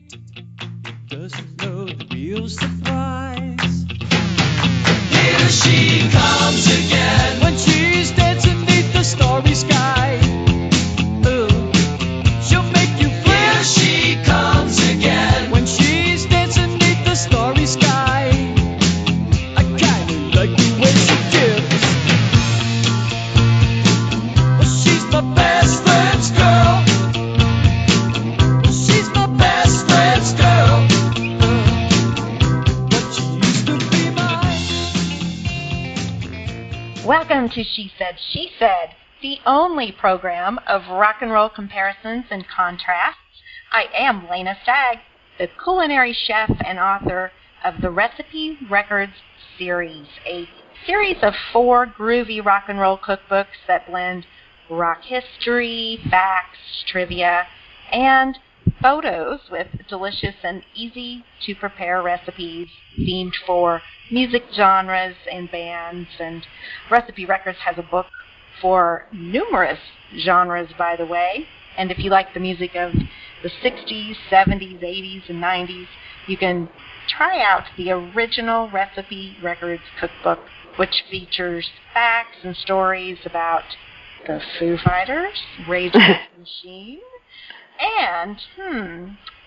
Doesn't know the real surprise. Here she comes again. When she's dancing beneath the starry sky. Ooh, she'll make you fly. Here she comes again. When she's dancing beneath the starry sky. I kinda like the way she dips. Well, she's my best friend's girl. Well, she's my best friend's girl. But she used to be mine. Welcome to She Said, the only program of rock and roll comparisons and contrasts. I am Lena Stagg, the culinary chef and author of the Recipe Records series, a series of 4 groovy rock and roll cookbooks that blend rock history, facts, trivia, and photos with delicious and easy-to-prepare recipes themed for music genres and bands. And Recipe Records has a book for numerous genres, by the way. And if you like the music of the 60s, 70s, 80s, and 90s, you can try out the original Recipe Records cookbook, which features facts and stories about the Foo Fighters, Rage Against the Machine, and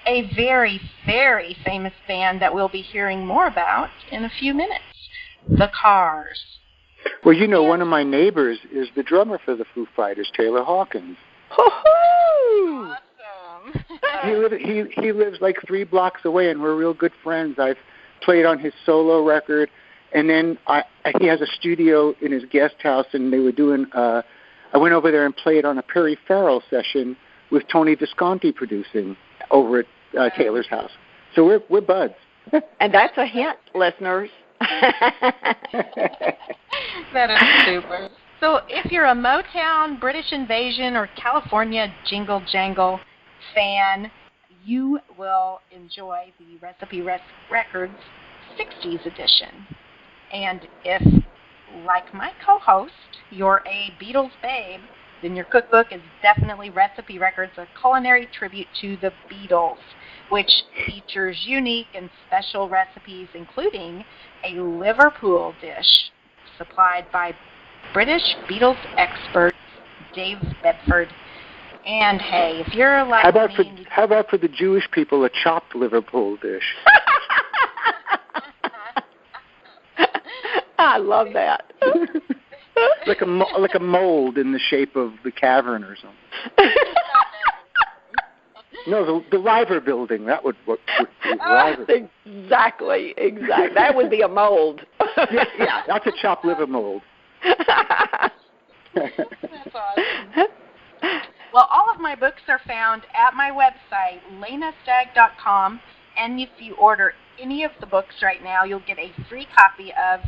a very, very famous band that we'll be hearing more about in a few minutes, the Cars. Well, you know, one of my neighbors is the drummer for the Foo Fighters, Taylor Hawkins. Awesome. He lives like 3 blocks away, and we're real good friends. I've played on his solo record, and then he has a studio in his guest house, and they were doing. I went over there and played on a Perry Farrell session with Tony Visconti producing over at Taylor's house. So we're buds. And that's a hint, listeners. That is super. So if you're a Motown, British Invasion, or California Jingle Jangle fan, you will enjoy the Recipe Records 60s edition. And if, like my co-host, you're a Beatles babe, then your cookbook is definitely Recipe Records, a culinary tribute to the Beatles, which features unique and special recipes, including a Liverpool dish supplied by British Beatles expert Dave Bedford. And hey, if you're like how about for the Jewish people, a chopped Liverpool dish? I love that. like a mold in the shape of the cavern or something. No, the River building. That would work. Exactly. That would be a mold. yeah, that's a chopped liver mold. That's awesome. Well, all of my books are found at my website, lenastagg.com, and if you order any of the books right now, you'll get a free copy of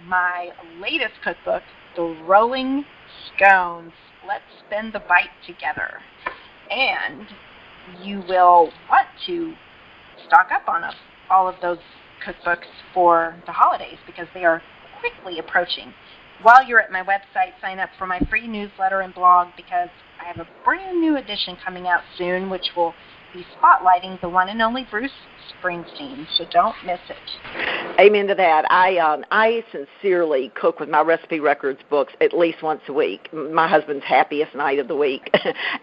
my latest cookbook, The Rolling Scones. Let's spend the bite together. And you will want to stock up on all of those cookbooks for the holidays because they are quickly approaching. While you're at my website, sign up for my free newsletter and blog because I have a brand new edition coming out soon which will be spotlighting the one and only Bruce Springsteen, so don't miss it. Amen to that. I sincerely cook with my Recipe Records books at least once a week, my husband's happiest night of the week.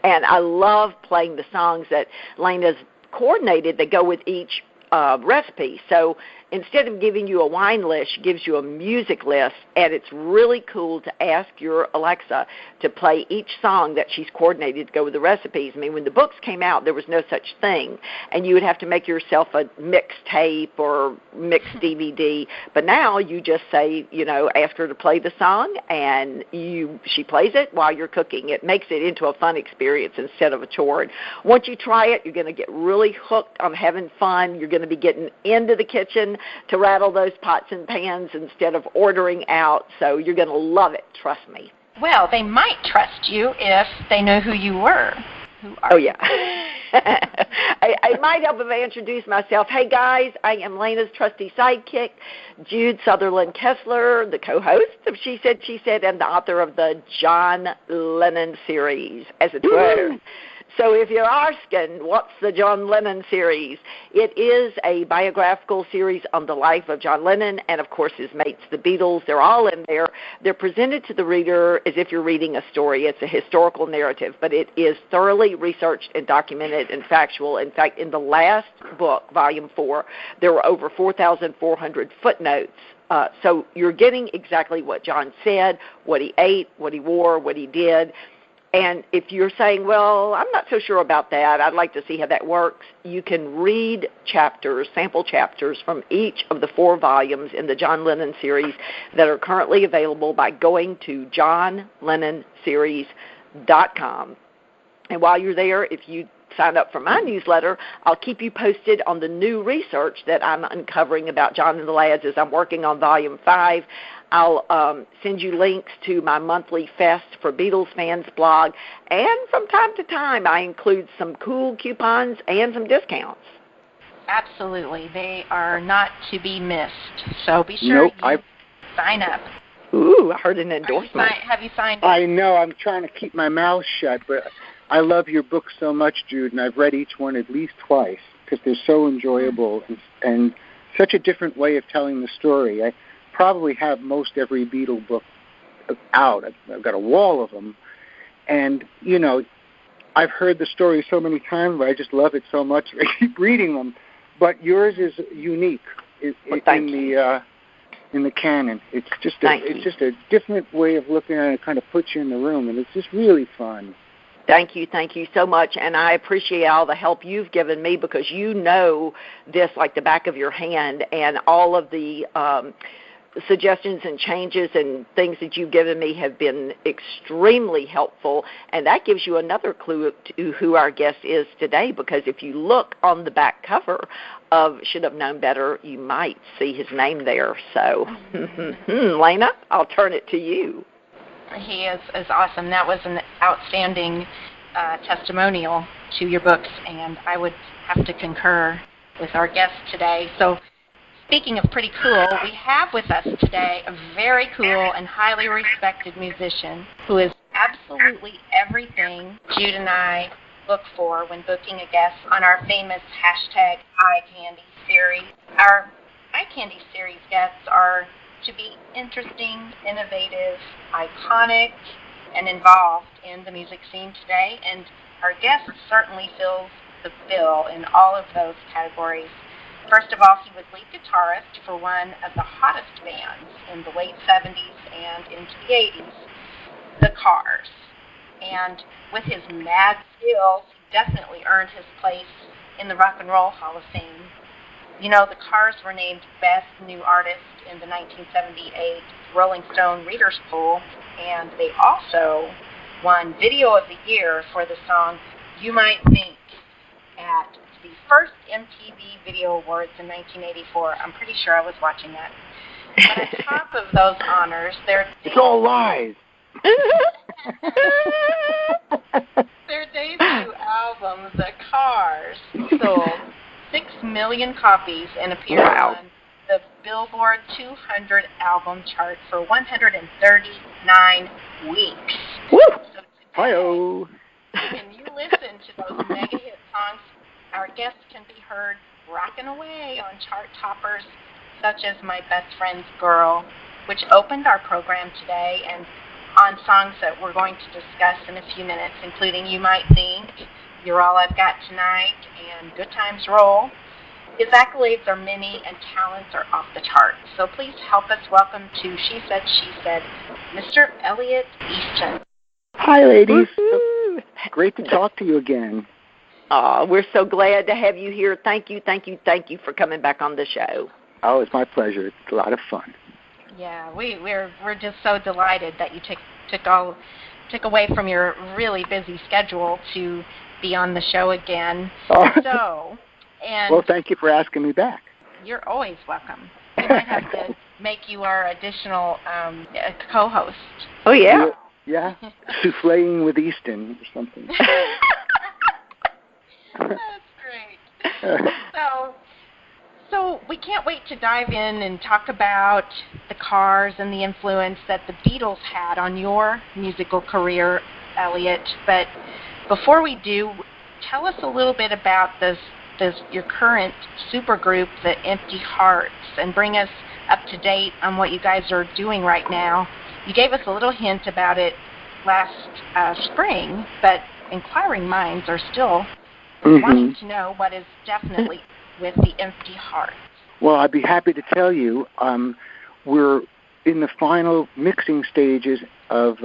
And I love playing the songs that Lena's coordinated that go with each recipe. So instead of giving you a wine list, she gives you a music list, and it's really cool to ask your Alexa to play each song that she's coordinated to go with the recipes. I mean, when the books came out, there was no such thing, and you would have to make yourself a mixtape or mixed DVD. But now you just say, ask her to play the song, and she plays it while you're cooking. It makes it into a fun experience instead of a chore. And once you try it, you're going to get really hooked on having fun. You're going to be getting into the kitchen to rattle those pots and pans instead of ordering out. So you're going to love it, trust me. Well, they might trust you if they know who you were. Oh, yeah. I might help if I introduce myself. Hey, guys, I am Lena's trusty sidekick, Jude Southerland Kessler, the co-host of She Said, and the author of the John Lennon series, as it were. So if you're asking, what's the John Lennon series? It is a biographical series on the life of John Lennon and, of course, his mates, the Beatles. They're all in there. They're presented to the reader as if you're reading a story. It's a historical narrative, but it is thoroughly researched and documented and factual. In fact, in the last book, Volume 4, there were over 4,400 footnotes. So you're getting exactly what John said, what he ate, what he wore, what he did. And if you're saying, well, I'm not so sure about that, I'd like to see how that works, you can read chapters, sample chapters from each of the 4 volumes in the John Lennon series that are currently available by going to johnlennonseries.com. And while you're there, if you sign up for my newsletter, I'll keep you posted on the new research that I'm uncovering about John and the Lads as I'm working on Volume 5. I'll send you links to my monthly Fest for Beatles fans blog, and from time to time I include some cool coupons and some discounts. Absolutely. They are not to be missed. So be sure you sign up. Ooh, I heard an endorsement. Have you signed up? I know. I'm trying to keep my mouth shut, but I love your books so much, Jude, and I've read each one at least twice because they're so enjoyable and such a different way of telling the story. I probably have most every Beatle book out. I've got a wall of them. And, you know, I've heard the story so many times, but I just love it so much. I keep reading them. But yours is unique in the canon. It's just a different way of looking at it. It kind of puts you in the room, and it's just really fun. Thank you so much, and I appreciate all the help you've given me because you know this like the back of your hand, and all of the suggestions and changes and things that you've given me have been extremely helpful, and that gives you another clue to who our guest is today, because if you look on the back cover of Should Have Known Better, you might see his name there. So, Lena, I'll turn it to you. He is awesome. That was an outstanding testimonial to your books, and I would have to concur with our guest today. So, speaking of pretty cool, we have with us today a very cool and highly respected musician who is absolutely everything Jude and I look for when booking a guest on our famous #iCandy series. Our iCandy series guests are to be interesting, innovative, iconic, and involved in the music scene today, and our guest certainly fills the bill in all of those categories. First of all, he was lead guitarist for one of the hottest bands in the late 70s and into the 80s, the Cars. And with his mad skills, he definitely earned his place in the Rock and Roll Hall of Fame. You know, the Cars were named Best New Artist in the 1978 Rolling Stone Readers' Poll, and they also won Video of the Year for the song You Might Think at the first MTV Video Awards in 1984. I'm pretty sure I was watching that. But on top of those honors, it's all lies. Their debut album, The Cars, sold 6 million copies and appeared on the Billboard 200 album chart for 139 weeks. Woo! So Hi-oh. when you listen to those mega hit songs, our guests can be heard rocking away on chart toppers such as My Best Friend's Girl, which opened our program today, and on songs that we're going to discuss in a few minutes, including You Might Think, You're All I've Got Tonight, and Good Times Roll. His accolades are many and talents are off the charts. So please help us welcome to She Said, She Said, Mr. Elliot Easton. Hi, ladies. Great to talk to you again. We're so glad to have you here. Thank you for coming back on the show. Oh, it's my pleasure. It's a lot of fun. Yeah, we're just so delighted that you took away from your really busy schedule to be on the show again. Oh. Well, thank you for asking me back. You're always welcome. We might have to make you our additional co-host. Oh, yeah. Yeah. Souffleing with Easton or something. That's great. So we can't wait to dive in and talk about the Cars and the influence that the Beatles had on your musical career, Elliot. But before we do, tell us a little bit about your current supergroup, the Empty Hearts, and bring us up to date on what you guys are doing right now. You gave us a little hint about it last spring, but inquiring minds are still wanting to know what is definitely with the Empty Hearts. Well, I'd be happy to tell you we're in the final mixing stages of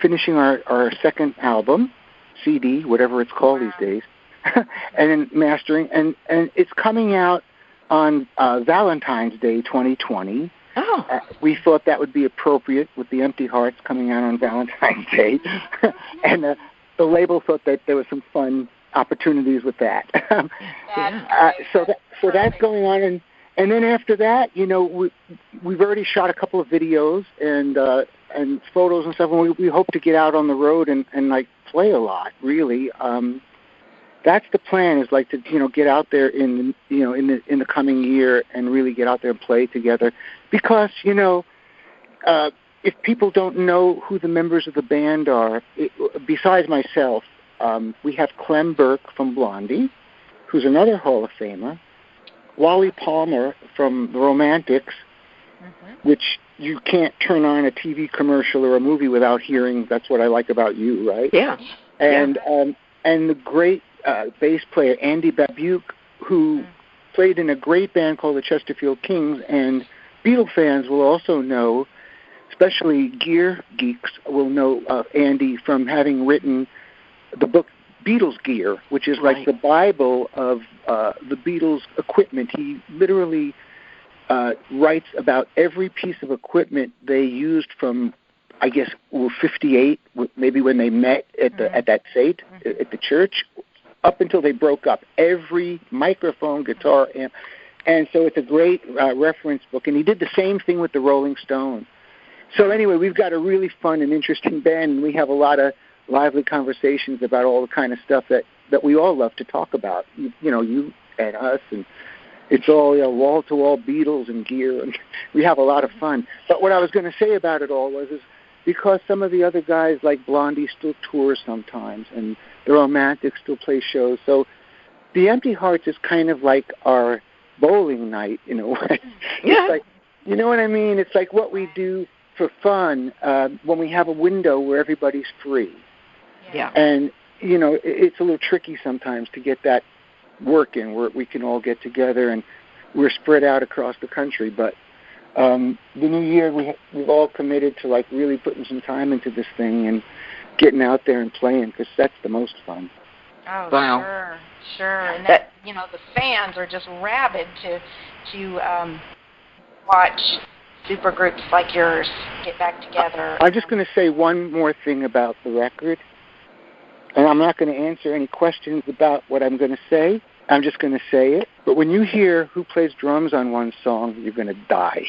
finishing our second album, CD, whatever it's called these days, and then mastering, and it's coming out on Valentine's Day 2020. Oh. We thought that would be appropriate with the Empty Hearts coming out on Valentine's Day, and the label thought that there was some fun opportunities with that. So that's going on, and then after that, we've already shot a couple of videos and photos and stuff, and we hope to get out on the road and like play a lot. Really, that's the plan. Is like to get out there in the coming year and really get out there and play together. Because if people don't know who the members of the band are, besides myself, we have Clem Burke from Blondie, who's another Hall of Famer. Wally Palmer from The Romantics, which you can't turn on a TV commercial or a movie without hearing That's What I Like About You, right? Yeah. And the great bass player Andy Babuke, who played in a great band called the Chesterfield Kings, and Beatles fans will also know, especially gear geeks will know Andy from having written the book Beatles Gear, which is like the Bible of the Beatles equipment. He literally writes about every piece of equipment they used from, I guess, 58, maybe when they met at that fete at the church, up until they broke up. Every microphone, guitar, amp. And so it's a great reference book. And he did the same thing with the Rolling Stones. So anyway, we've got a really fun and interesting band, and we have a lot of lively conversations about all the kind of stuff that we all love to talk about. You and us, and it's all wall-to-wall Beatles and gear, and we have a lot of fun. But what I was going to say about it all is because some of the other guys like Blondie still tour sometimes, and the Romantics still play shows. So the Empty Hearts is kind of like our bowling night in a way. Yeah. It's like, you know what I mean? It's like what we do for fun when we have a window where everybody's free. Yeah. And, it's a little tricky sometimes to get that working where we can all get together, and we're spread out across the country. But the new year, we've all committed to like really putting some time into this thing and getting out there and playing, because that's the most fun. Oh, Wow. Sure. And that, the fans are just rabid to watch supergroups like yours get back together. I'm just going to say one more thing about the record, and I'm not going to answer any questions about what I'm going to say. I'm just going to say it. But when you hear who plays drums on one song, you're going to die.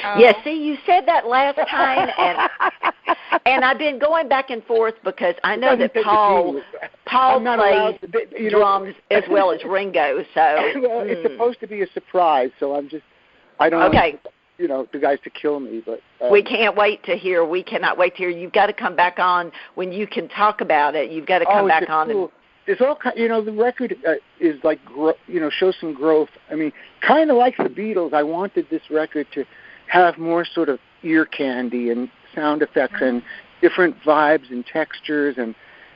Oh. Yeah, see, you said that last time, and I've been going back and forth because I know that Paul plays drums as well as Ringo. So well, it's supposed to be a surprise, so I don't want the guys to kill me. But we can't wait to hear. We cannot wait to hear. You've got to come back on when you can talk about it. You've got to come back on. Cool. There's all the record is like shows some growth. I mean, kind of like the Beatles. I wanted this record to have more sort of ear candy and sound effects and different vibes and textures. And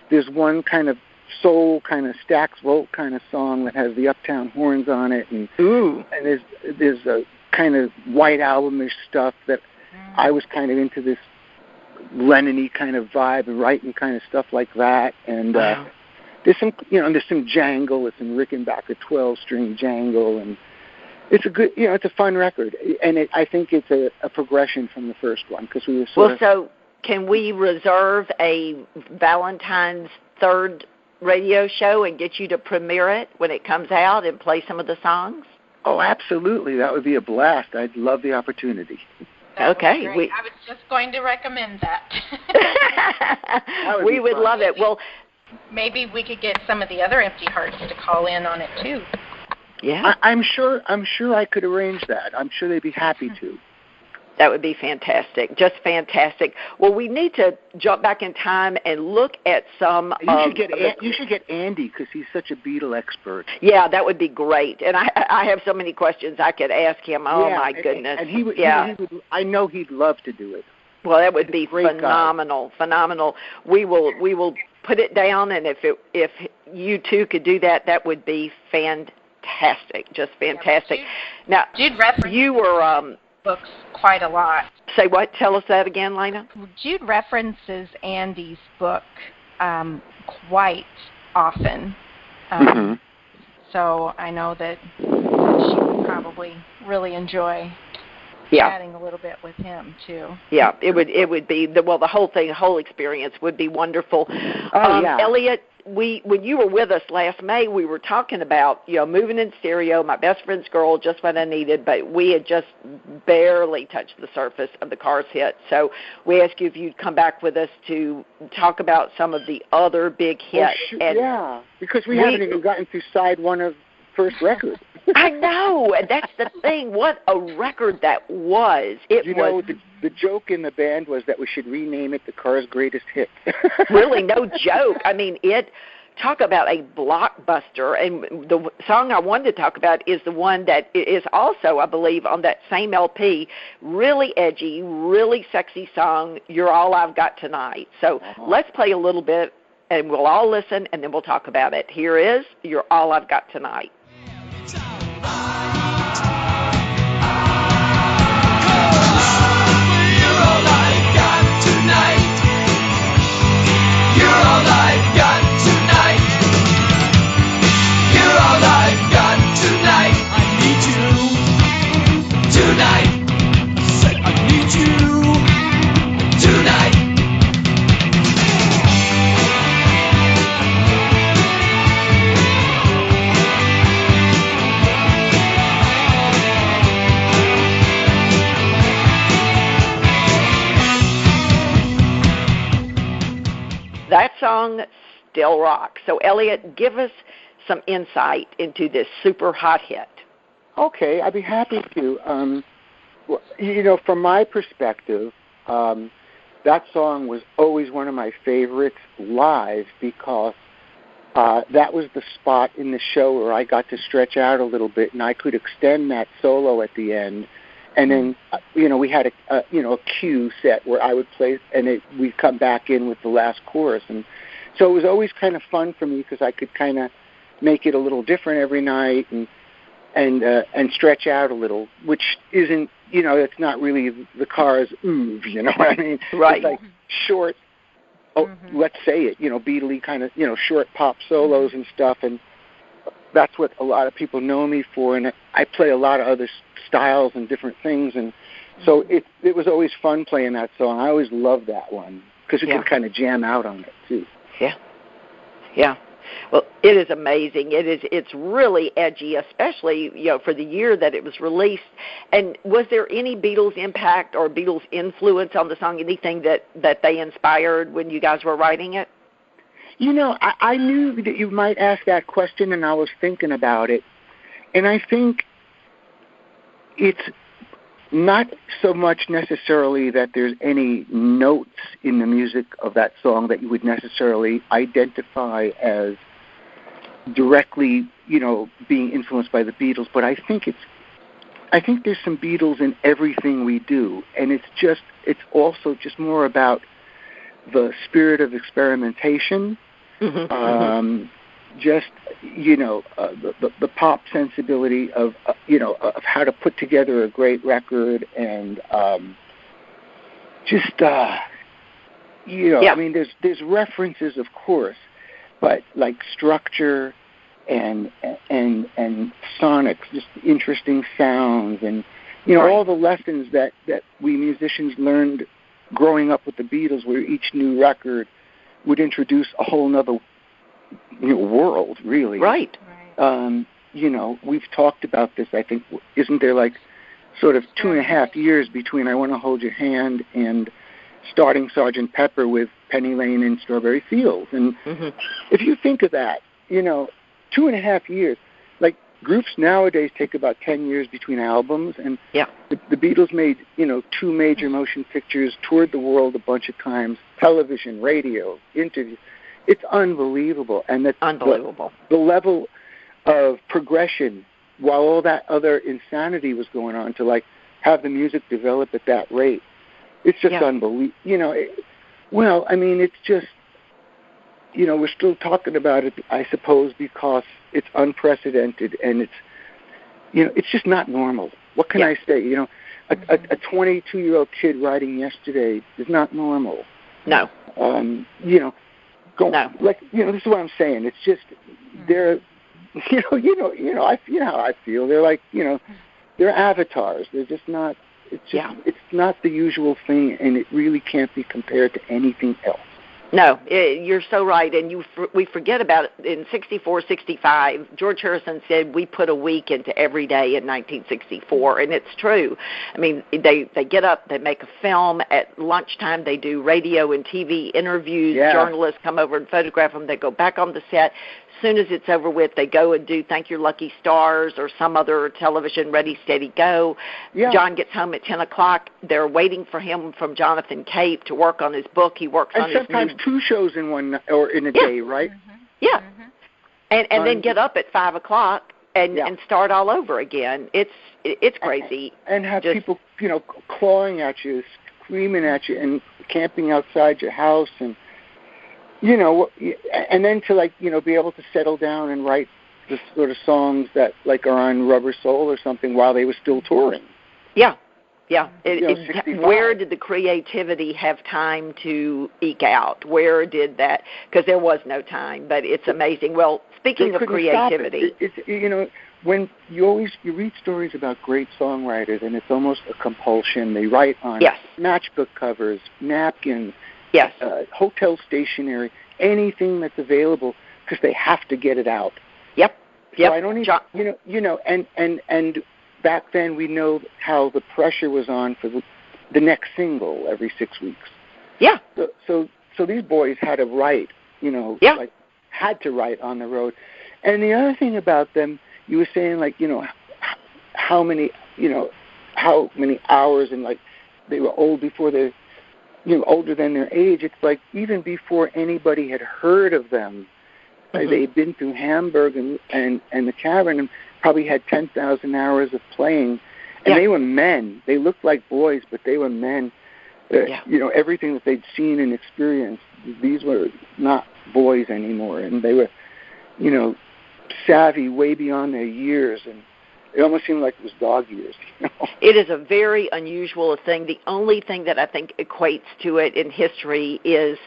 there's one kind of soul, kind of Stax Volt kind of song that has the Uptown horns on it, and there's a kind of White Album-ish stuff that I was kind of into, this Lennon-y kind of vibe and writing kind of stuff like that. And there's some there's some jangle, there's some Rickenbacker 12-string jangle, and it's a good, it's a fun record, and I think it's a progression from the first one, because we were so can we reserve a Valentine's third radio show and get you to premiere it when it comes out and play some of the songs? Oh, absolutely. That would be a blast. I'd love the opportunity. Okay. I was just going to recommend that. We would love it. Well, maybe we could get some of the other Empty Hearts to call in on it too. Yeah. I'm sure I could arrange that. I'm sure they'd be happy to. That would be fantastic, just fantastic. Well, we need to jump back in time and look at some. You should get Andy because he's such a Beatle expert. Yeah, that would be great. And I have so many questions I could ask him. Oh my goodness! And he would. I know he'd love to do it. Well, that would be phenomenal. We will put it down, and if you two could do that, that would be fantastic, just fantastic. Now, Jude references you were books quite a lot. Say what? Tell us that again, Lena. Jude references Andy's book quite often, so I know that she would probably really enjoy chatting a little bit with him too. Yeah, it would be the whole experience would be wonderful. Elliot, when you were with us last May, we were talking about moving in stereo, My Best Friend's Girl, Just What I Needed, but we had just barely touched the surface of the Cars hit. So we asked you if you'd come back with us to talk about some of the other big hits. Because we haven't even gotten through side one of first record. I know, and that's the thing. What a record that was! The joke in the band was that we should rename it the Cars' Greatest Hits. Really, no joke. I mean, talk about a blockbuster. And the song I wanted to talk about is the one that is also, I believe, on that same LP. Really edgy, really sexy song. You're All I've Got Tonight. So let's play a little bit, and we'll all listen, and then we'll talk about it. Here is You're All I've Got Tonight. That song still rocks. So, Elliot, give us some insight into this super hot hit. Okay, I'd be happy to. From my perspective, that song was always one of my favorites live because that was the spot in the show where I got to stretch out a little bit and I could extend that solo at the end. And then, we had a cue set where I would play, and we'd come back in with the last chorus. And so it was always kind of fun for me because I could kind of make it a little different every night and stretch out a little, which isn't, it's not really the Cars' oomph, you know what I mean? Right. It's like short, let's say it, Beatle-y kind of, short pop solos and stuff, and that's what a lot of people know me for, and I play a lot of other styles and different things, and so it was always fun playing that song. I always loved that one because we could kind of jam out on it too. Yeah. Well, it is amazing. It's really edgy, especially for the year that it was released. And was there any Beatles impact or Beatles influence on the song? Anything that they inspired when you guys were writing it? I knew that you might ask that question, and I was thinking about it. And I think it's not so much necessarily that there's any notes in the music of that song that you would necessarily identify as directly, being influenced by the Beatles, but I think there's some Beatles in everything we do, and it's also just more about the spirit of experimentation, just the pop sensibility of how to put together a great record, and I mean, there's references, of course, but like structure and sonics, just interesting sounds, and all the lessons that we musicians learned growing up with the Beatles, where each new record would introduce a whole nother world, really. Right. We've talked about this, I think. Isn't there like sort of 2.5 years between I Want to Hold Your Hand and starting Sgt. Pepper with Penny Lane and Strawberry Fields? And if you think of that, 2.5 years, like groups nowadays take about 10 years between albums, and Yeah. the Beatles made, 2 major motion pictures, toured the world a bunch of times, television, radio, interviews. It's unbelievable. And that's Unbelievable. The level of progression, while all that other insanity was going on, to like have the music develop at that rate, it's just unbelievable. It's just, we're still talking about it, I suppose, because it's unprecedented and it's just not normal. What can I say? A 22-year-old kid writing yesterday is not normal. No. No. This is what I'm saying. It's just they're, how I feel. They're like, they're avatars. They're just not. It's just, it's not the usual thing, and it really can't be compared to anything else. No, you're so right, and we forget about it. In 64, 65, George Harrison said we put a week into every day in 1964, and it's true. I mean, they get up, they make a film. At lunchtime, they do radio and TV interviews. Yeah. Journalists come over and photograph them. They go back on the set. As soon as it's over with, they go and do Thank Your Lucky Stars or some other television, Ready, Steady, Go. Yeah. John gets home at 10 o'clock. They're waiting for him from Jonathan Cape to work on his book. He works on his sometimes 2 shows in one or in a day, right? Mm-hmm. Yeah. Mm-hmm. And then get up at 5 o'clock and start all over again. It's crazy. And have people, clawing at you, screaming at you, and camping outside your house, and and then to be able to settle down and write the sort of songs that are on Rubber Soul or something while they were still touring. Yeah. Yeah. Where did the creativity have time to eke out? Where did that? Because there was no time, but it's amazing. Well, speaking of creativity. When you read stories about great songwriters, and it's almost a compulsion. They write on matchbook covers, napkins, hotel stationery, anything that's available, because they have to get it out. Yep. So I don't even, and back then we know how the pressure was on for the next single every 6 weeks. Yeah. So these boys had to write, had to write on the road. And the other thing about them, you were saying how many hours, and they were old before they older than their age. It's even before anybody had heard of them, they'd been through Hamburg and the Cavern and probably had 10,000 hours of playing. And they were men. They looked like boys, but they were men. Everything that they'd seen and experienced, these were not boys anymore. And they were, savvy way beyond their years, and it almost seemed like it was dog years. It is a very unusual thing. The only thing that I think equates to it in history is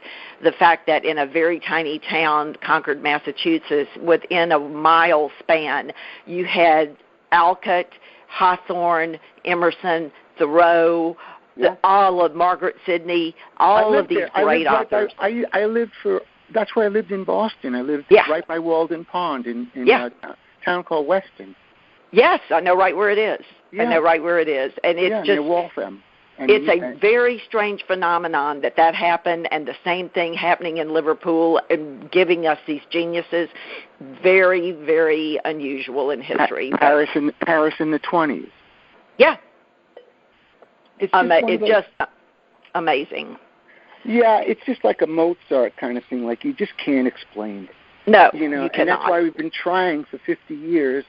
the fact that in a very tiny town, Concord, Massachusetts, within a mile span, you had Alcott, Hawthorne, Emerson, Thoreau, all of Margaret Sidney, all of these great authors. That's where I lived in Boston. I lived right by Walden Pond in a town called Weston. Yes, I know right where it is. Yeah. I know right where it is. And it's just near Waltham. It's a very strange phenomenon that happened, and the same thing happening in Liverpool and giving us these geniuses. Very, very unusual in history. Paris in the 20s. Yeah. It's just amazing. Yeah, it's just like a Mozart kind of thing. You just can't explain it. No, you cannot. And that's why we've been trying for 50 years,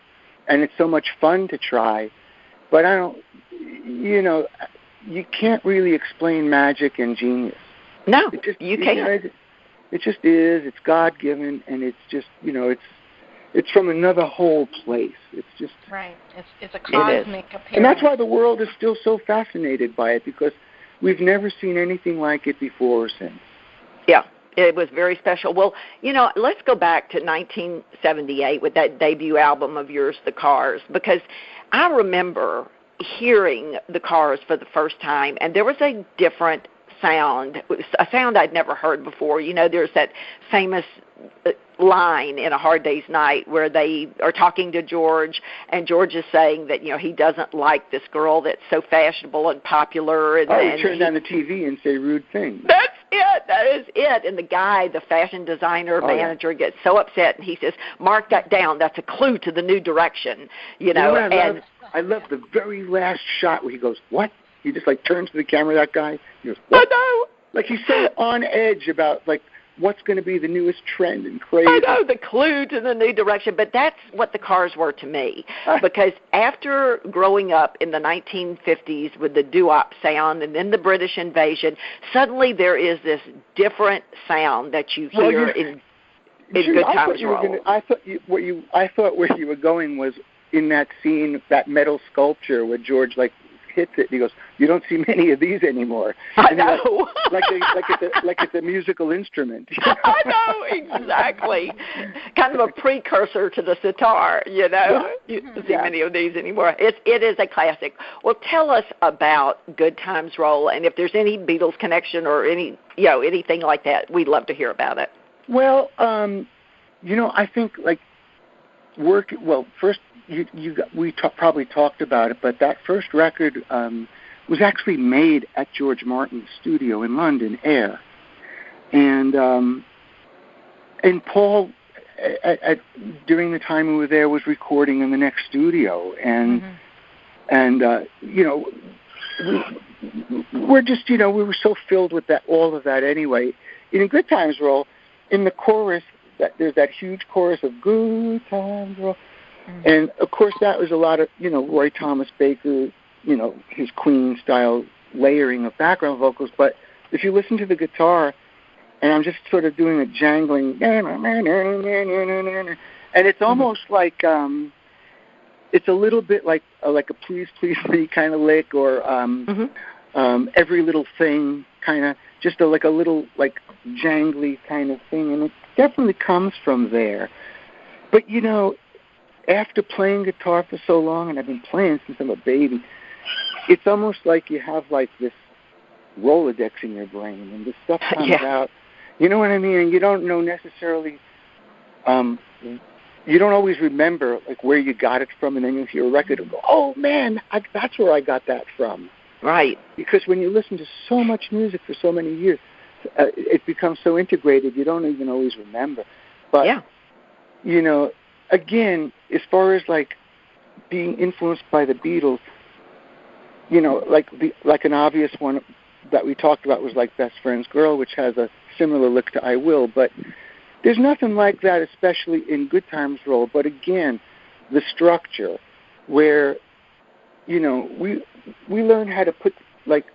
and it's so much fun to try. But I don't, you can't really explain magic and genius. No, you can't. It just is. It's God-given, and it's just, it's from another whole place. It's just right. It's a cosmic appearance, and that's why the world is still so fascinated by it, because we've never seen anything like it before or since. Yeah, it was very special. Well, let's go back to 1978 with that debut album of yours, The Cars, because I remember hearing The Cars for the first time, and there was a different sound, a sound I'd never heard before. There's that famous line in A Hard Day's Night where they are talking to George, and George is saying that, he doesn't like this girl that's so fashionable and popular. And turn on the TV and say rude things. That's it. That is it. And the guy, the fashion designer, manager, gets so upset, and he says, "Mark that down. That's a clue to the new direction." You know. I love the very last shot where he goes, "What?" He just like turns to the camera. That guy. He goes, "What?" I know. Like he's so on edge about like what's going to be the newest trend and craze. I know, the clue to the new direction, but that's what the Cars were to me. Because after growing up in the 1950s with the doo-wop sound and then the British invasion, suddenly there is this different sound that you hear in Good Times Roll. I thought where you were going was in that scene, that metal sculpture where George like hits it. And he goes, "You don't see many of these anymore." I know. Like it's a musical instrument. I know, exactly. Kind of a precursor to the sitar, you know. You don't see many of these anymore. It is a classic. Well, tell us about Good Times Roll, and if there's any Beatles connection or anything like that, we'd love to hear about it. Well, I think like first. We probably talked about it, but that first record was actually made at George Martin's studio in London, Air, and Paul, during the time we were there, was recording in the next studio, and we're just we were so filled with all of that anyway. In Good Times Roll, in the chorus, there's that huge chorus of Good Times Roll. And, of course, that was a lot of, Roy Thomas Baker, his Queen-style layering of background vocals. But if you listen to the guitar, and I'm just sort of doing a jangling, and it's almost like, it's a little bit like a Please, Please Me kind of lick, or Every Little Thing kind of, just like a little, like, jangly kind of thing. And it definitely comes from there. But, after playing guitar for so long, and I've been playing since I'm a baby, it's almost like you have like this Rolodex in your brain, and this stuff comes out. You know what I mean? And you don't know necessarily, you don't always remember like where you got it from, and then you hear a record and go, "Oh man, that's where I got that from." Right. Because when you listen to so much music for so many years, it becomes so integrated you don't even always remember. But again, as far as like being influenced by the Beatles, like an obvious one that we talked about was like Best Friend's Girl, which has a similar look to I Will, but there's nothing like that, especially in Good Times Roll. But again, the structure where, we learned how to put like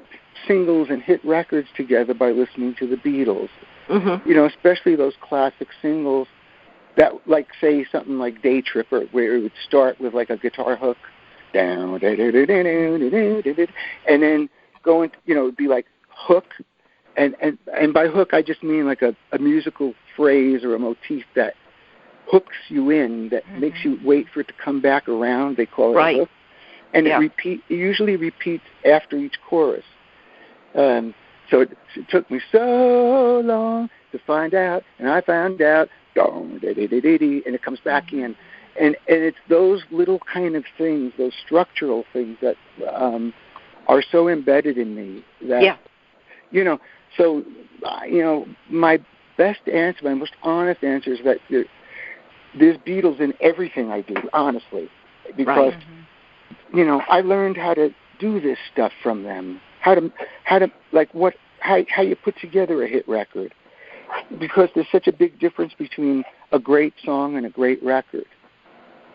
singles and hit records together by listening to the Beatles, especially those classic singles. That, like, say something like Day Tripper, where it would start with like a guitar hook, down, and then go into, it'd be like hook, and by hook I just mean like a musical phrase or a motif that hooks you in, that makes you wait for it to come back around. They call it a hook, and it usually repeats after each chorus. So it took me so long to find out, and I found out. And it comes back in, and it's those little kind of things, those structural things that are so embedded in me that my best answer, my most honest answer is that there's Beatles in everything I do, honestly, because I learned how to do this stuff from them, how to like how you put together a hit record. Because there's such a big difference between a great song and a great record,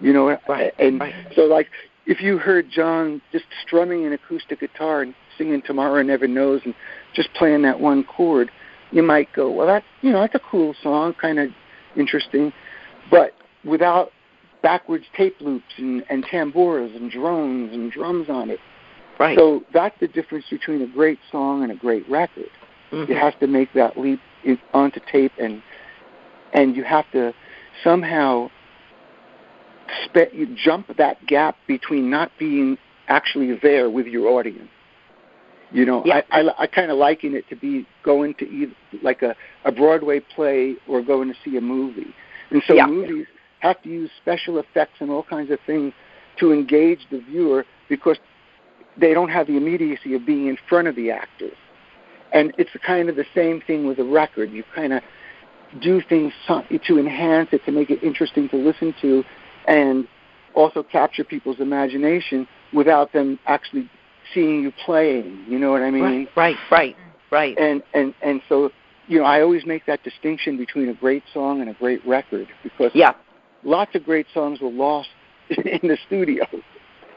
So like if you heard John just strumming an acoustic guitar and singing "Tomorrow Never Knows" and just playing that one chord, you might go, well, that's a cool song, kind of interesting, but without backwards tape loops and tambouras and drones and drums on it. Right. So that's the difference between a great song and a great record. You have to make that leap onto tape, and you have to somehow jump that gap between not being actually there with your audience. I kind of liken it to be going to either like a Broadway play or going to see a movie. And so movies have to use special effects and all kinds of things to engage the viewer because they don't have the immediacy of being in front of the actors. And it's kind of the same thing with a record. You kind of do things to enhance it, to make it interesting to listen to, and also capture people's imagination without them actually seeing you playing. You know what I mean? Right. And so, I always make that distinction between a great song and a great record, because lots of great songs were lost in the studio.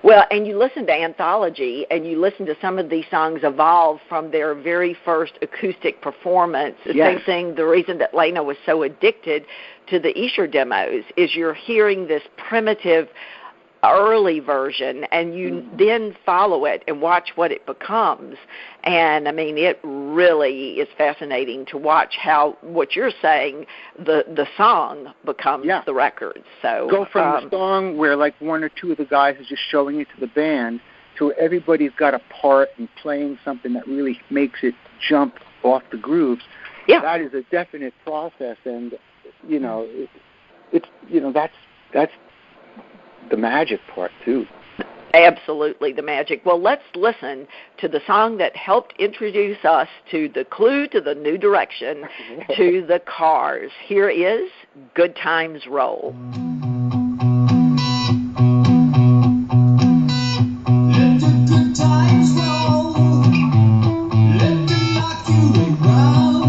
Well, and you listen to Anthology, and you listen to some of these songs evolve from their very first acoustic performance. The same thing, the reason that Lena was so addicted to the Escher demos is you're hearing this primitive early version, and you then follow it and watch what it becomes. And, I mean, it really is fascinating to watch how, what you're saying, the song becomes the record. So go from the song where, like, one or two of the guys is just showing it to the band to everybody's got a part and playing something that really makes it jump off the grooves. Yeah. That is a definite process, and, that's the magic part, too. Absolutely, the magic. Well, let's listen to the song that helped introduce us to the clue to the new direction, to the Cars. Here is Good Times Roll. Let the good times roll. Let them knock you around.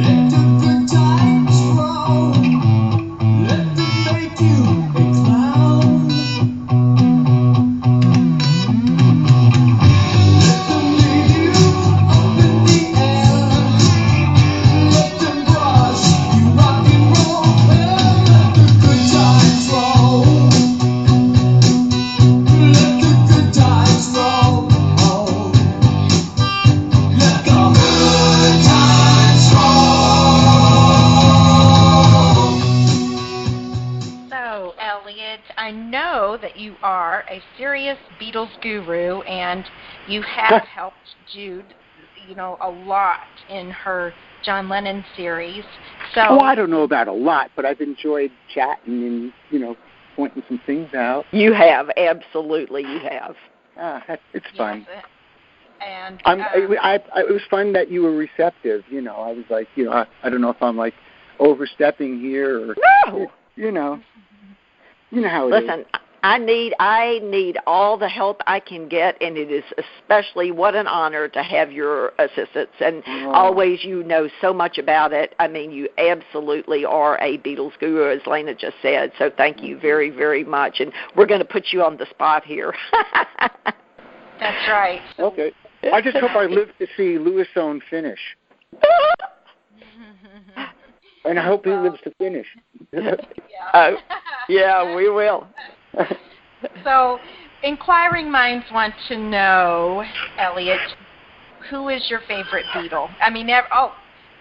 Let the good times roll. Let them make you a clown. Let them leave you up in the air. Let them brush you rock and roll. Well, let the good times roll. Let the good times roll. Let the good times roll. So, Elliot, I know that you are a serious Beatles guru, and you have helped Jude, a lot in her John Lennon series. So, I don't know about a lot, but I've enjoyed chatting and, pointing some things out. You have, absolutely, you have. It's fun. yes, and it was fun that you were receptive. I was like, I don't know if I'm like overstepping here or, No. You know how it is. Listen, I need all the help I can get, and it is especially what an honor to have your assistance. And always, you know so much about it. I mean, you absolutely are a Beatles guru, as Lena just said. So thank you very, very much. And we're going to put you on the spot here. that's right. Okay. I just hope I live to see Lewisone finish. And I hope he lives to finish. Yeah, we will. So, inquiring minds want to know, Elliot, who is your favorite Beatle? I mean, a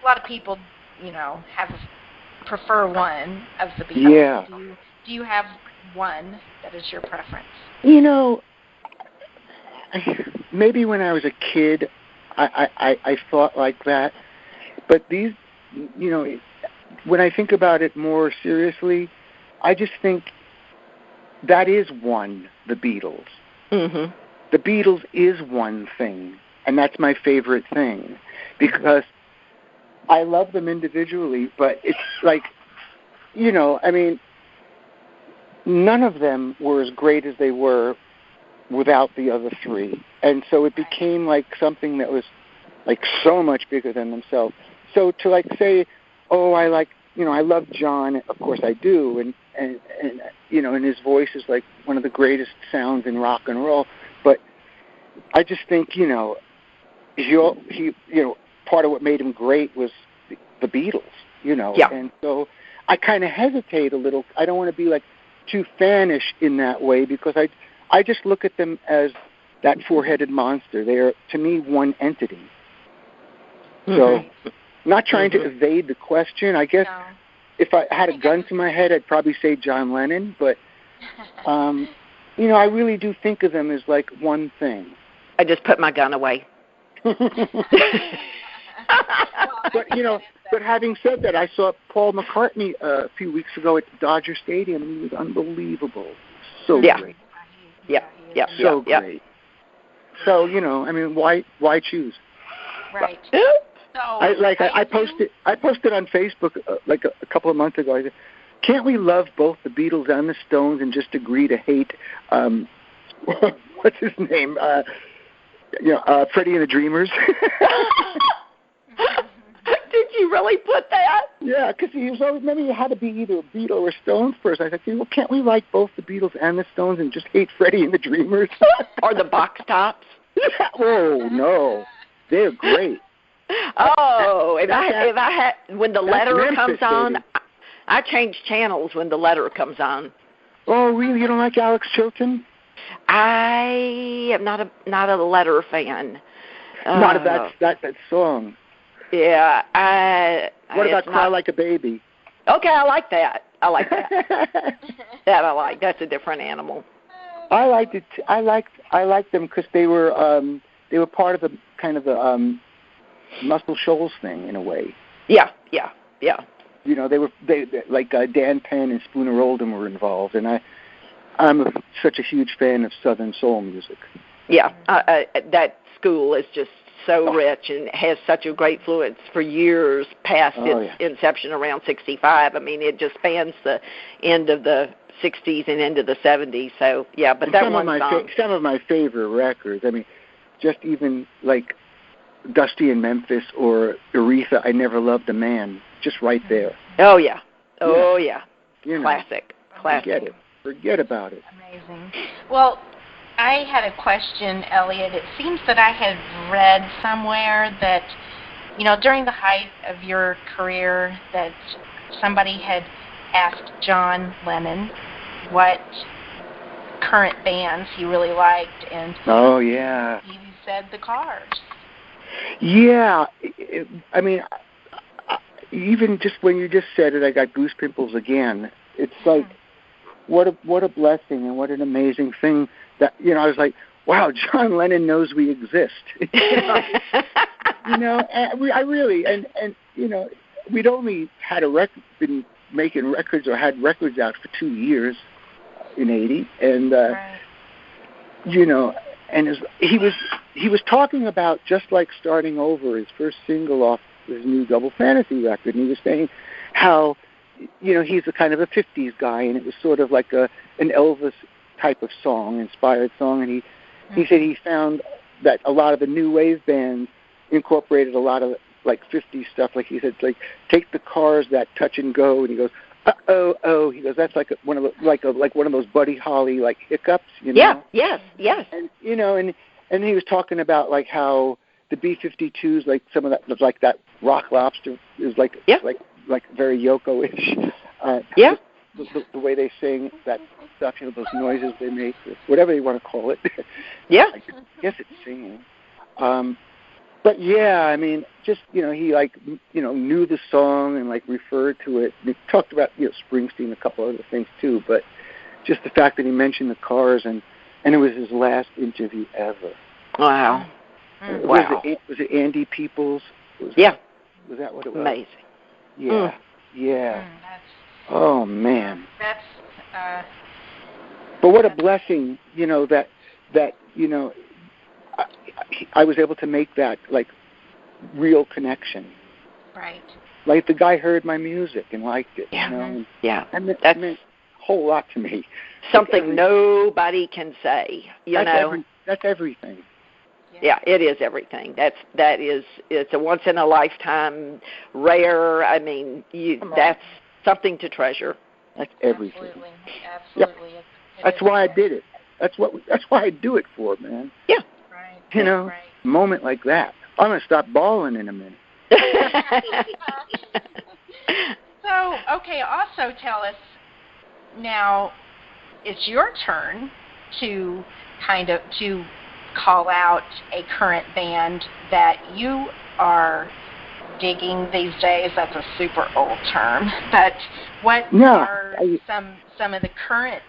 lot of people, prefer one of the Beatles. Yeah. Do you have one that is your preference? Maybe when I was a kid, I thought like that. But these, when I think about it more seriously, I just think that is one, the Beatles. Mm-hmm. The Beatles is one thing, and that's my favorite thing, because I love them individually, but it's like, none of them were as great as they were without the other three. And so it became like something that was like so much bigger than themselves. So to like say, I love John, of course I do, and his voice is like one of the greatest sounds in rock and roll. But I just think, he part of what made him great was the Beatles, Yeah. And so I kind of hesitate a little. I don't want to be like too fanish in that way, because I just look at them as that four-headed monster. They are, to me, one entity. Mm-hmm. So, not trying to evade the question. I guess if I had a gun to my head, I'd probably say John Lennon. But, I really do think of them as like one thing. I just put my gun away. But, but having said that, I saw Paul McCartney a few weeks ago at Dodger Stadium, and he was unbelievable. So great. Yeah. So great. So I mean, why choose? Right. So I posted on Facebook like a couple of months ago. I said, can't we love both the Beatles and the Stones and just agree to hate what's his name? Freddie and the Dreamers. Did you really put that? Yeah, because he was always, remember, you had to be either a Beatle or Stones person. I said, well, can't we like both the Beatles and the Stones and just hate Freddie and the Dreamers? Or the Box Tops? Yeah. Oh no, they're great. Oh, if I had when the letter Memphis, comes on, baby. I change channels when the letter comes on. Oh, really? You don't like Alex Chilton? I am not a letter fan. Not of that song. Yeah, What about Cry Like a Baby? Okay, I like that. That I like. That's a different animal. I liked it. I liked them because they were part of the kind of the Muscle Shoals thing in a way. Yeah. They like Dan Penn and Spooner Oldham were involved, and I'm such a huge fan of Southern soul music. Yeah, that school is just so rich and has such a great influence for years past its inception around 65. I mean, it just spans the end of the 60s and into the 70s. So, yeah, but that one song. Some of my favorite records, I mean, just even like Dusty in Memphis or Aretha, I Never Loved a Man, just right there. Oh, yeah. Classic. Forget about it. Amazing. Well, I had a question, Elliot. It seems that I had read somewhere that, during the height of your career, that somebody had asked John Lennon what current bands he really liked, and he said the Cars. Yeah, I mean, even just when you just said it, I got goose pimples again. It's like, what a blessing and what an amazing thing that, I was like, wow, John Lennon knows we exist. And we'd only had been making records or had records out for 2 years in 80, and he was talking about Just Like Starting Over, his first single off his new Double Fantasy record, and he was saying how he's a kind of a 50s guy, and it was sort of like an Elvis type of inspired song, and he said he found that a lot of the new wave bands incorporated a lot of like 50s stuff. Like he said, like take the Cars, that Touch and Go, and he goes, oh, he goes, that's like one of those Buddy Holly like hiccups, Yeah, yes. And and he was talking about like how the B-52s, like some of that, like that Rock Lobster is like very Yoko-ish. The way they sing that stuff, those noises they make, whatever you want to call it. Yeah. I guess it's singing. But yeah, I mean, just, he like, knew the song and like referred to it. He talked about, Springsteen, a couple other things too, but just the fact that he mentioned the Cars and it was his last interview ever. Wow. Was it Andy Peoples? Was that what it was? Amazing. Yeah. Yeah. Oh man. That's. But what a blessing, that I was able to make that like real connection. Right. Like the guy heard my music and liked it. Yeah. And that meant a whole lot to me. Something nobody can say. That's everything. Yeah, it is everything. It's a once in a lifetime rare. I mean, that's something to treasure. That's everything. Absolutely. Yep. That's why I did it. That's why I do it for, man. Yeah. Right. A moment like that. I'm gonna stop bawling in a minute. So, okay. Also, tell us now. It's your turn to to call out a current band that you are digging these days. That's a super old term. But what are some of the current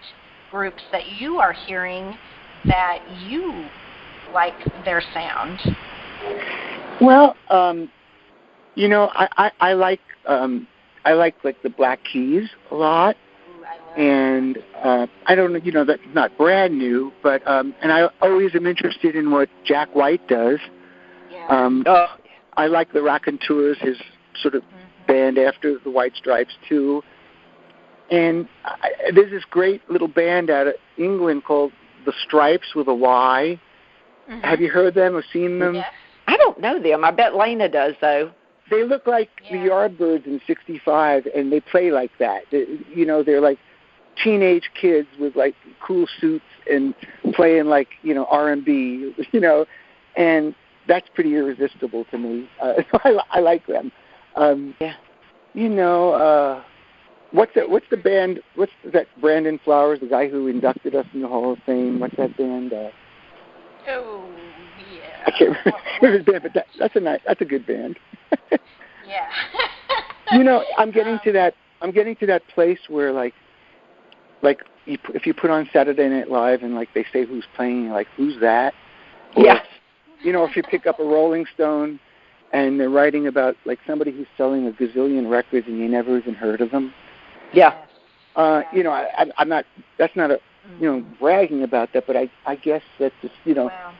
groups that you are hearing that you like their sound? Well, I like the Black Keys a lot, and I don't know, you know, that's not brand new, but and I always am interested in what Jack White does. Yeah. I like the Raconteurs, his sort of band after the White Stripes too. And there's this great little band out of England called the Stripes with a Y. Have you heard them or seen them? Yes. I don't know them. I bet Lena does, though. They look like the Yardbirds in '65, and they play like that. You know, they're like teenage kids with like cool suits and playing like, you know, R&B, you know, and that's pretty irresistible to me. So I like them. You know, what's the band? What's that? Brandon Flowers, the guy who inducted us in the Hall of Fame. What's that band? I can't remember his band, but that's a good band. Yeah. You know, I'm getting to that place where like if you put on Saturday Night Live and like they say who's playing, you're like, who's that? Or, Yes. You know, if you pick up a Rolling Stone and they're writing about like somebody who's selling a gazillion records and you never even heard of them. Yeah. You know, I'm not. That's not a, you know, bragging about that, but I guess that's just, you know. Wow.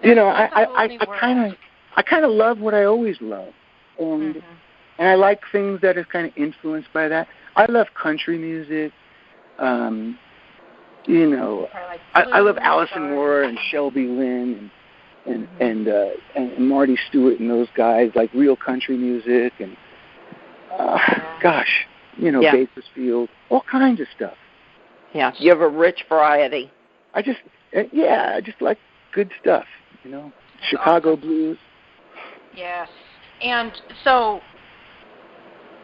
You know, I kind of love what I always love, and I like things that are kind of influenced by that. I love country music. You know, I love Alison Moore and Shelby Lynne and Marty Stewart and those guys, like real country music and gosh, you know, Bakersfield, all kinds of stuff. Yeah, you have a rich variety. I just like good stuff, you know, Chicago blues. Yes. And so,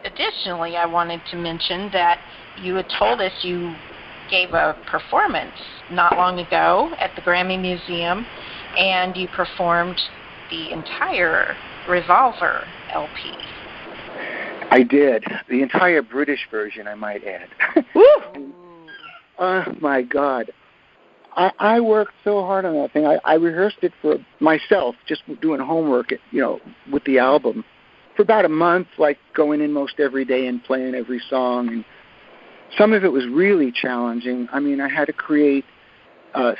additionally, I wanted to mention that you had told us you gave a performance not long ago at the Grammy Museum, and you performed the entire Revolver LP. I did. The entire British version, I might add. Woo! Oh, my God. I worked so hard on that thing. I rehearsed it for myself, just doing homework, you know, with the album, for about a month, like going in most every day and playing every song. And some of it was really challenging. I mean, I had to create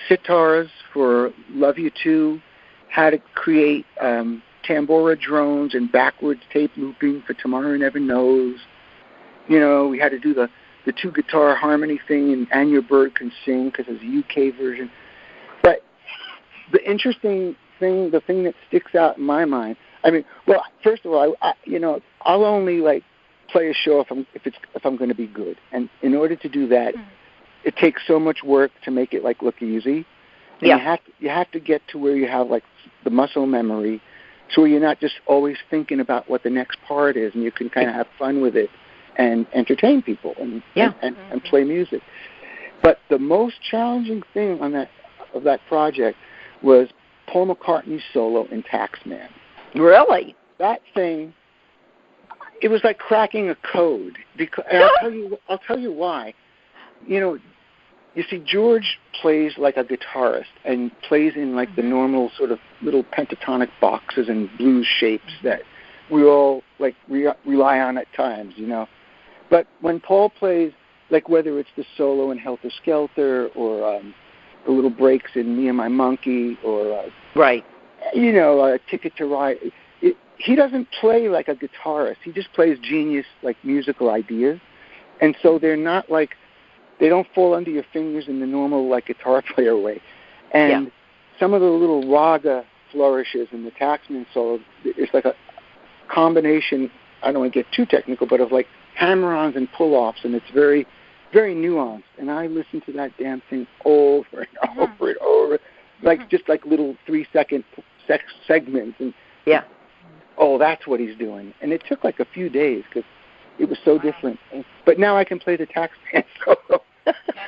sitars for Love You Too, had to create tambora drones and backwards tape looping for Tomorrow Never Knows. You know, we had to do the two-guitar harmony thing, and Your Bird Can Sing, because it's a UK version. But the interesting thing, the thing that sticks out in my mind, I mean, well, first of all, you know, I'll only like play a show if I'm going to be good, and in order to do that, it takes so much work to make it like look easy. And you have to get to where you have like the muscle memory, so you're not just always thinking about what the next part is, and you can kind of have fun with it and entertain people and play music. But the most challenging thing on that project was Paul McCartney's solo in Taxman. Really? That thing, it was like cracking a code. Because I'll tell you why. You know, you see, George plays like a guitarist and plays in like the normal sort of little pentatonic boxes and blues shapes that we all like rely on at times, you know. But when Paul plays, like whether it's the solo in Helter Skelter or the little breaks in Me and My Monkey or you know, Ticket to Ride, he doesn't play like a guitarist. He just plays genius like musical ideas, and so they're not like, they don't fall under your fingers in the normal like guitar player way. And some of the little raga flourishes in the Taxman solo, it's like a combination, I don't want to get too technical, but of like hammer-ons and pull-offs, and it's very, very nuanced. And I listen to that damn thing over and over and over, like just like little 3-second segments. And oh, that's what he's doing. And it took like a few days because it was so different. But now I can play the Taxman solo.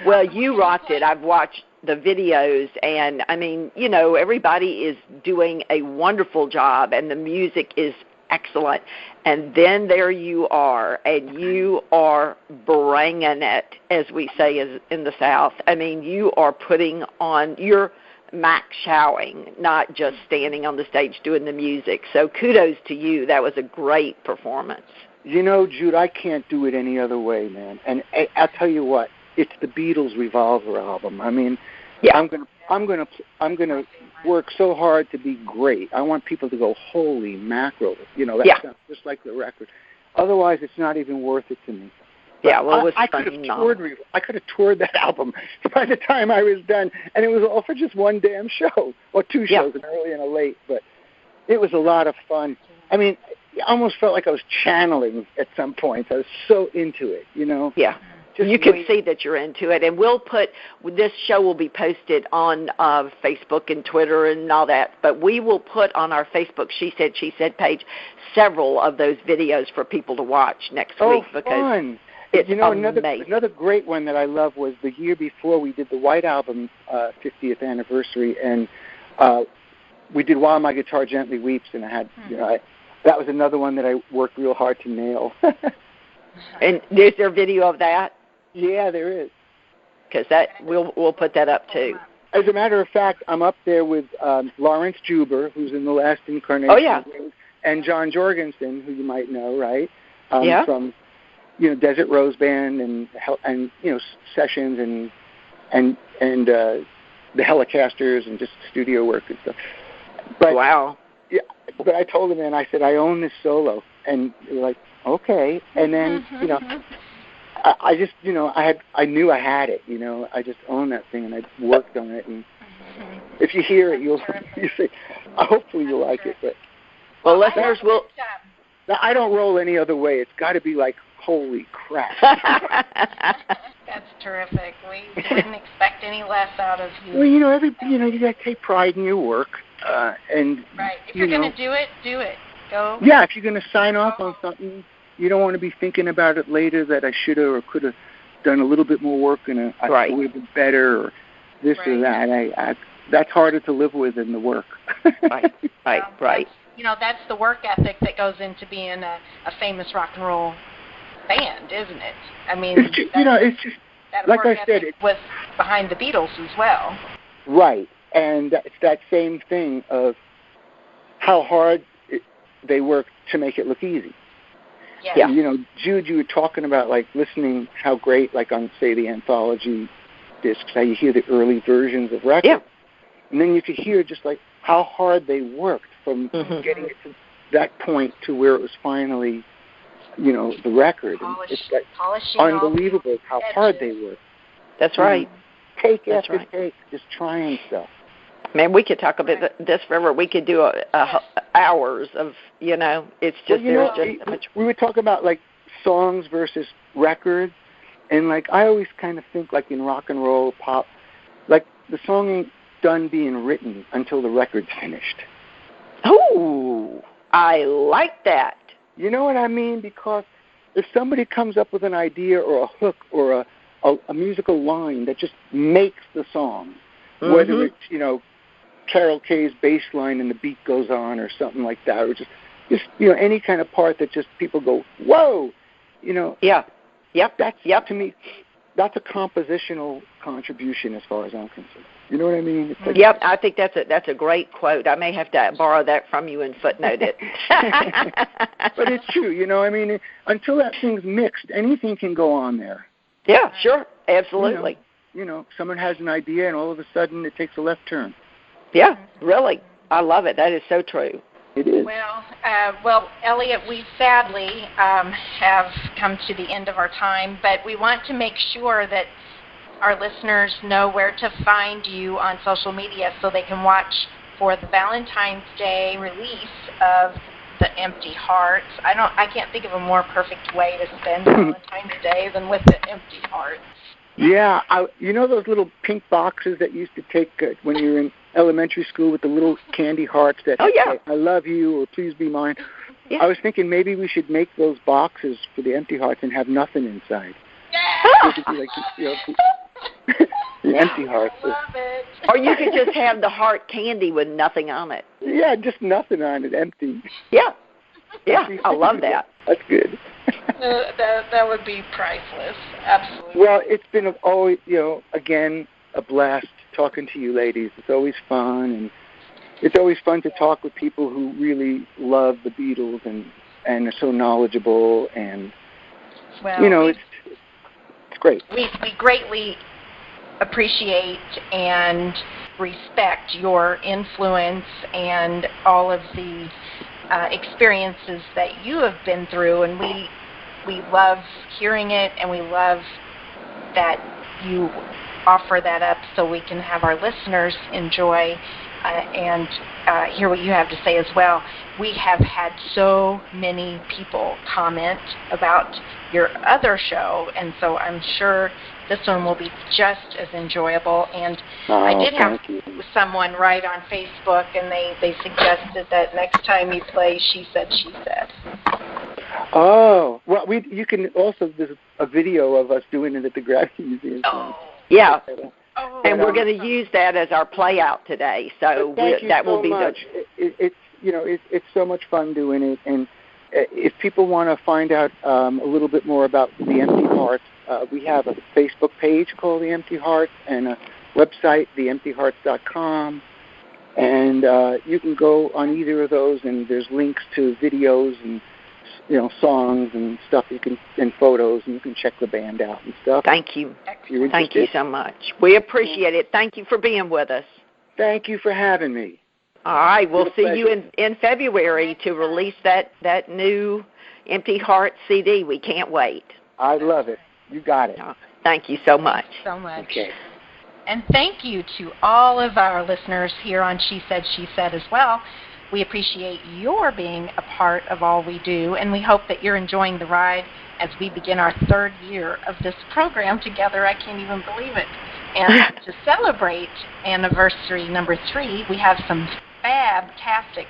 Well, you rocked it. I've watched the videos, and I mean, you know, everybody is doing a wonderful job, and the music is excellent. And then there you are, and you are bringing it, as we say in the South. I mean, you are putting on your max showing, not just standing on the stage doing the music. So kudos to you. That was a great performance. You know, Jude, I can't do it any other way, man. And I'll tell you what, it's the Beatles Revolver album. I mean, Yeah. I'm gonna work so hard to be great. I want people to go, holy mackerel, that sounds just like the record. Otherwise, it's not even worth it to me. Yeah, well, it was I could have toured that album by the time I was done, and it was all for just one damn show, or two shows, an early and a late. But it was a lot of fun. I mean, I almost felt like I was channeling at some points. I was so into it, Yeah. You can see that you're into it, and this show will be posted on Facebook and Twitter and all that, but we will put on our Facebook She Said page several of those videos for people to watch next week, because fun. It's amazing. Another great one that I love was the year before we did the White Album 50th anniversary, and we did While My Guitar Gently Weeps, and I had, that was another one that I worked real hard to nail. And is there video of that? Yeah, there is. Because we'll put that up too. As a matter of fact, I'm up there with Lawrence Juber, who's in the last incarnation. Oh, yeah. And John Jorgensen, who you might know, right? From Desert Rose Band and Sessions and the Helicasters and just studio work and stuff. But, wow. Yeah, but I told them, and I said, I own this solo, and they were like, okay. And then I just I knew I had it. I just owned that thing, and I worked on it. And if you hear it, you say, hopefully you'll like it. But well, listeners will. I don't roll any other way. It's got to be like, holy crap. That's terrific. We didn't expect any less out of you. Well, you got to take pride in your work, and right. If you're going to do it, do it. Go. Yeah, if you're going to sign off on something, you don't want to be thinking about it later that I should have or could have done a little bit more work and I would have been better or this or that. That's harder to live with than the work. Right. That's the work ethic that goes into being a famous rock and roll band, isn't it? I mean, it's just that like work I said, ethic was behind the Beatles as well. Right, and it's that same thing of how hard they worked to make it look easy. Yeah. Jude, you were talking about like listening how great, like on say the anthology discs, how you hear the early versions of records, and then you could hear just like how hard they worked from getting it to that point to where it was finally, the record. It's like unbelievable how hard they worked. That's right. Take after take, just trying stuff. Man, we could talk about this forever. We could do hours of, it's just, there's just so much. We would talk about, like, songs versus records, and, like, I always kind of think, like, in rock and roll, pop, like, the song ain't done being written until the record's finished. Oh, I like that. You know what I mean? Because if somebody comes up with an idea or a hook or a musical line that just makes the song, whether it's, Carol Kay's bass line and the beat goes on or something like that, or just any kind of part that just people go, whoa, Yeah. Yep. That's, to me, that's a compositional contribution as far as I'm concerned. You know what I mean? It's like, yep, I think that's a great quote. I may have to borrow that from you and footnote it. But it's true, I mean, until that thing's mixed, anything can go on there. Yeah, sure, absolutely. Someone has an idea and all of a sudden it takes a left turn. Yeah, really. I love it. That is so true. It is. Well, Elliot, we sadly have come to the end of our time, but we want to make sure that our listeners know where to find you on social media so they can watch for the Valentine's Day release of The Empty Hearts. I can't think of a more perfect way to spend Valentine's Day than with The Empty Hearts. Yeah, those little pink boxes that you used to take when you were in elementary school with the little candy hearts that say, I love you or please be mine. Yeah. I was thinking maybe we should make those boxes for the Empty Hearts and have nothing inside. Yeah. It could be like, the Empty Hearts. I love it. Or you could just have the heart candy with nothing on it. Yeah, just nothing on it, empty. Yeah, I love that. That's good. That would be priceless. Absolutely. Well, it's been always, again, a blast talking to you ladies. It's always fun, and it's always fun to talk with people who really love the Beatles and are so knowledgeable. And, It's great. We greatly appreciate and respect your influence and all of the experiences that you have been through, and we love hearing it, and we love that you offer that up so we can have our listeners enjoy and hear what you have to say as well. We have had so many people comment about your other show, and so I'm sure this one will be just as enjoyable. And I did have someone write on Facebook, and they suggested that next time you play She Said, She Said. Oh, well, you can also, there's a video of us doing it at the Gravity Museum. Oh. Yeah. Oh, And we're going to use that as our play out today. So that will be much. It's so much fun doing it. And if people want to find out a little bit more about the Empty Heart, we have a Facebook page called The Empty Heart and a website, theemptyhearts.com. And you can go on either of those, and there's links to videos and songs and stuff and photos, and you can check the band out and stuff. Thank you. Thank you so much. We appreciate it. Thank you for being with us. Thank you for having me. All right, we'll see you in February to release that new Empty Heart CD. We can't wait. I love it. You got it. Thank you so much. So much. Okay. And thank you to all of our listeners here on She Said, She Said as well. We appreciate your being a part of all we do, and we hope that you're enjoying the ride as we begin our third year of this program together. I can't even believe it. And to celebrate anniversary number 3, we have some fantastic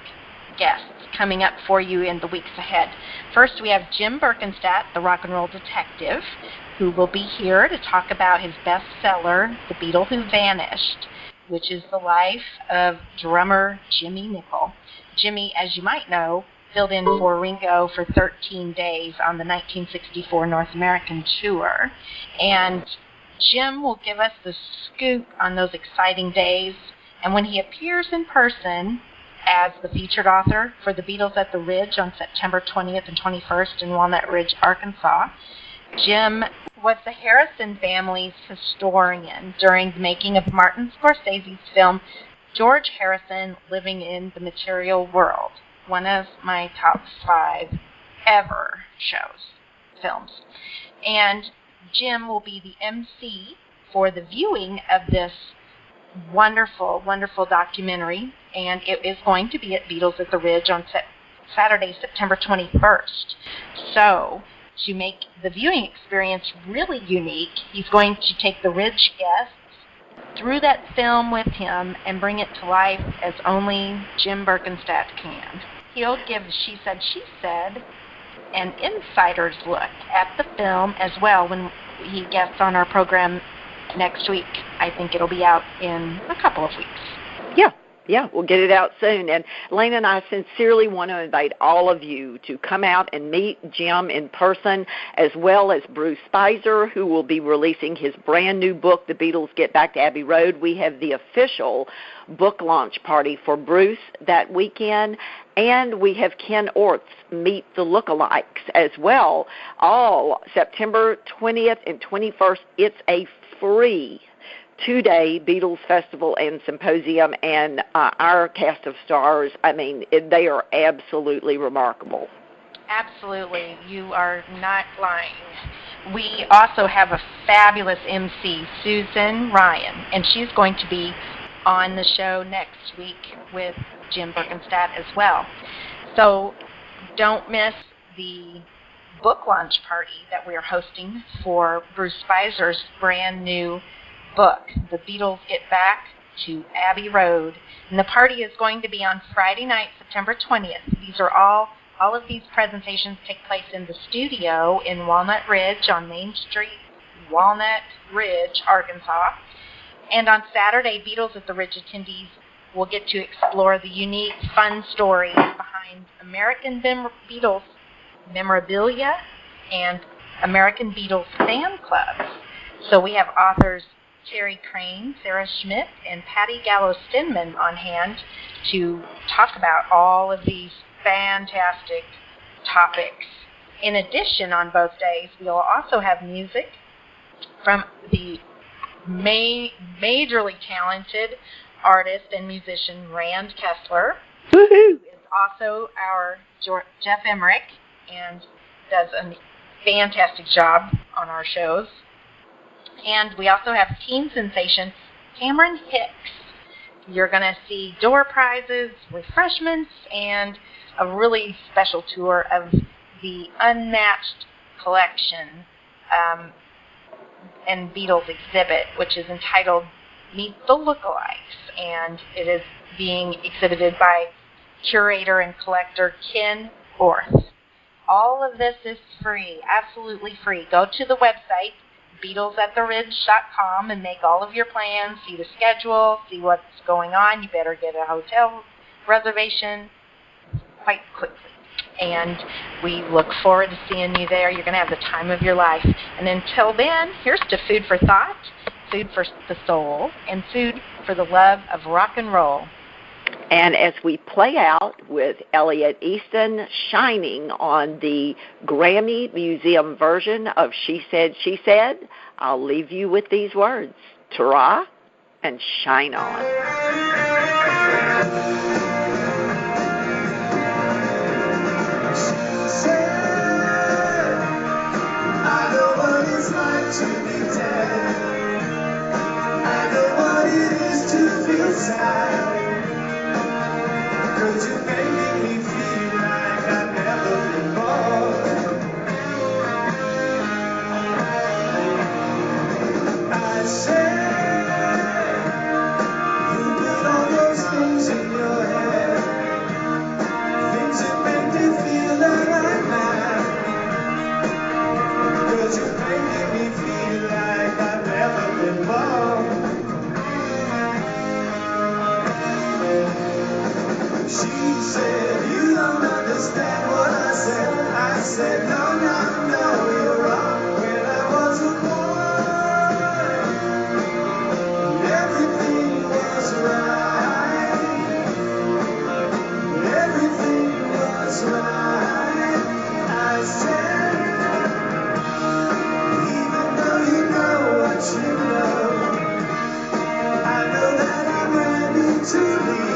guests coming up for you in the weeks ahead. First, we have Jim Birkenstadt, the rock and roll detective, who will be here to talk about his bestseller, The Beatle Who Vanished, which is the life of drummer Jimmy Nicol. Jimmy, as you might know, filled in for Ringo for 13 days on the 1964 North American tour. And Jim will give us the scoop on those exciting days. And when he appears in person as the featured author for the Beatles at the Ridge on September 20th and 21st in Walnut Ridge, Arkansas, Jim was the Harrison family's historian during the making of Martin Scorsese's film George Harrison Living in the Material World, one of my top 5 ever films. And Jim will be the MC for the viewing of this wonderful, wonderful documentary, and it is going to be at Beatles at the Ridge on Saturday, September 21st. So, to make the viewing experience really unique, he's going to take the Ridge guests through that film with him and bring it to life as only Jim Birkenstadt can. He'll give She Said, She Said an insider's look at the film as well when he gets on our program next week. I think it'll be out in a couple of weeks. Yeah, we'll get it out soon. And Lena and I sincerely want to invite all of you to come out and meet Jim in person, as well as Bruce Spicer, who will be releasing his brand new book, The Beatles Get Back to Abbey Road. We have the official book launch party for Bruce that weekend, and we have Ken Orth's Meet the Lookalikes as well, all September 20th and 21st. It's a free 2-day Beatles Festival and Symposium, and our cast of stars, they are absolutely remarkable. Absolutely. You are not lying. We also have a fabulous MC, Susan Ryan, and she's going to be on the show next week with Jim Birkenstadt as well. So don't miss the book launch party that we are hosting for Bruce Spicer's brand new book, The Beatles Get Back to Abbey Road. And the party is going to be on Friday night, September 20th. These are all of these presentations take place in the studio in Walnut Ridge on Main Street, Walnut Ridge, Arkansas. And on Saturday, Beatles at the Ridge attendees will get to explore the unique, fun stories behind American Beatles memorabilia and American Beatles fan clubs. So we have authors Terry Crane, Sarah Schmidt, and Patty Gallo-Stinman on hand to talk about all of these fantastic topics. In addition, on both days, we'll also have music, from the majorly talented artist and musician Rand Kessler, Woohoo! who is also our Jeff Emmerich and does a fantastic job on our shows. And we also have teen sensation Cameron Hicks. You're going to see door prizes, refreshments, and a really special tour of the unmatched collection and Beatles exhibit, which is entitled Meet the Lookalikes, and it is being exhibited by curator and collector Ken Orth. All of this is free, absolutely free. Go to the website, BeatlesAtTheRidge.com, and make all of your plans, see the schedule, see what's going on. You better get a hotel reservation quite quickly. And we look forward to seeing you there. You're going to have the time of your life. And until then, here's to food for thought, food for the soul, and food for the love of rock and roll. And as we play out with Elliot Easton shining on the Grammy Museum version of She Said, She Said, I'll leave you with these words. Ta-ra and shine on. I know what it's like to be dead. I know what it is to feel sad. 'Cause you're making me feel like I've never been born. I said, you put all those things in your head, things that make me feel that I'm mad. 'Cause you're making me feel like I've never been born. She said, you don't understand what I said. I said, no, no, no, you're wrong. When I was a boy, everything was right. Everything was right. I said, even though you know what you know, I know that I'm ready to leave.